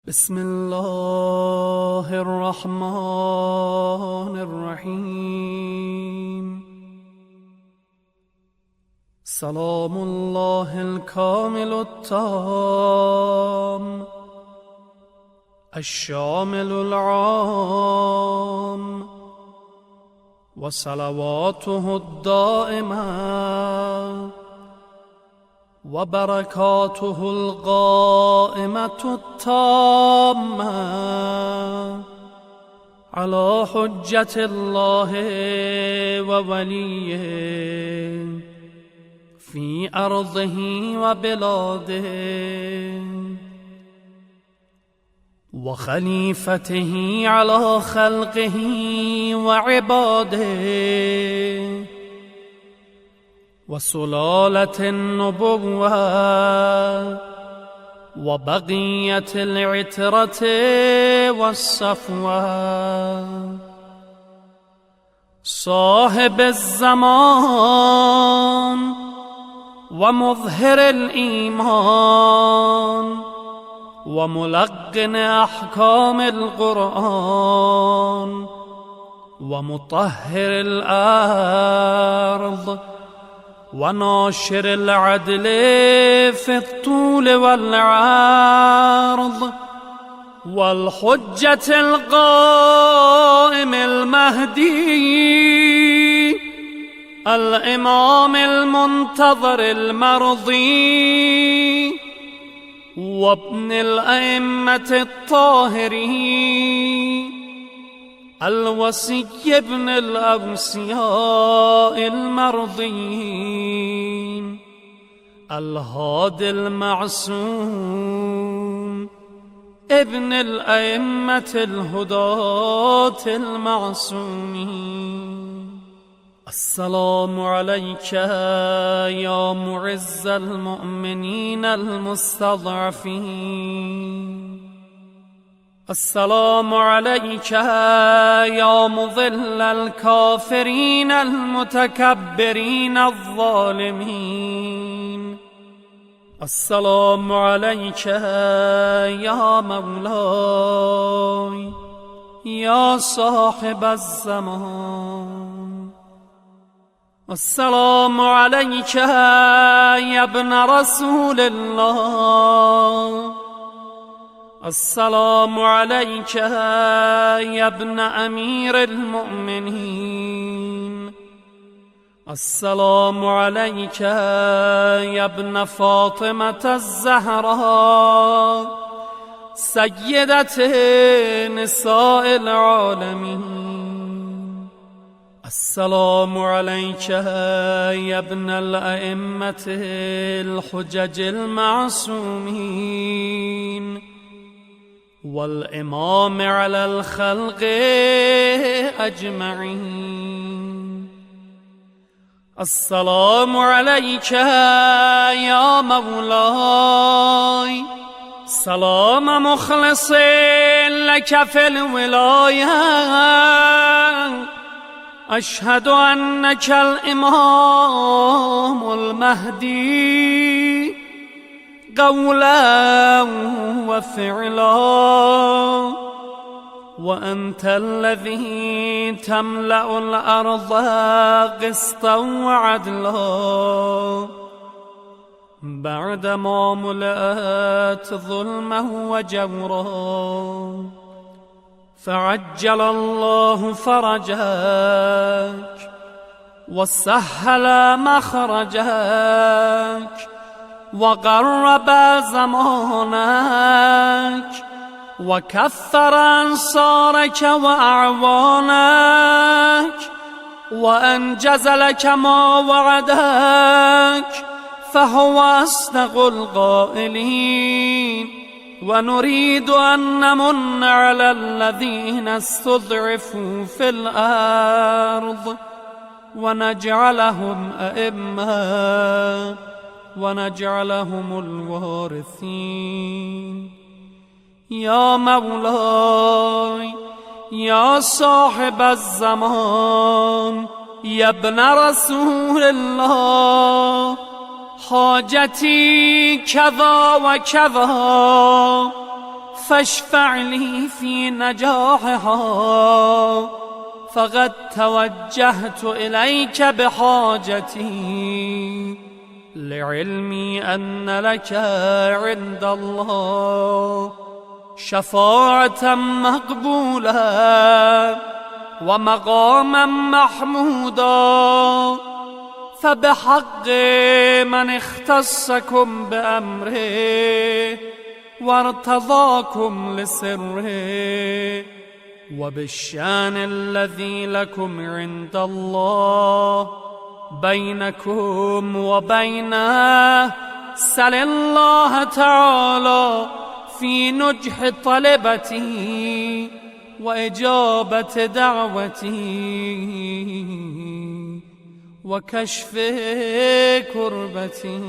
بسم الله الرحمن الرحیم. سلام الله الكامل التام الشامل العام وصلواته الدائمة وبركاته القائمة التامة على حجة الله ووليه في أرضه وبلاده وخليفته على خلقه وعباده وسلالة النبوة وبقية العترة والصفوة صاحب الزمان ومظهر الإيمان وملقن أحكام القرآن ومطهر الأرض وناشر العدل في الطول والعرض والحجة القائم المهدي الإمام المنتظر المرضي وابن الأئمة الطاهرين الوصي ابن الأوصياء المرضيين الهادي المعصوم ابن الأئمة الهداة المعصومين. السلام عليك يا معز المؤمنين المستضعفين. السلام عليك يا مضل الكافرين المتكبرين الظالمين. السلام عليك يا مولاي يا صاحب الزمان. السلام عليك يا ابن رسول الله. السلام عليك يا ابن أمير المؤمنين. السلام عليك يا ابن فاطمة الزهراء سيدة نساء العالمين. السلام عليك يا ابن الأئمة الحجج المعصومين والإمام على الخلق أجمعين. السلام عليك يا مولاي سلام مخلص لك في الولاية. أشهد أنك الإمام المهدي قولا وفعلا وأنت الذي تملأ الأرض قسطا وعدلا بعدما ملأت ظلما وجورا. فعجل الله فرجك وسهل مخرجك وقرب زمانك وكثر أنصارك وأعوانك وأنجز لك ما وعدك فهو أصدق القائلين. ونريد أن نمن على الذين استضعفوا في الأرض ونجعلهم أئمة ونجعلهم الوارثين. يا مولاي يا صاحب الزمان يا ابن رسول الله حاجتي كذا و كذا فاشفع لي في نجاحها فقد توجهت إليك بحاجتي لعلمي أن لك عند الله شفاعة مقبولة ومقاما محمودا، فبحق من اختصكم بأمره وارتضاكم لسره وبالشان الذي لكم عند الله بينكم وبينه، سل الله تعالى في نجح طلبتي وإجابة دعوتي وكشف كربتي.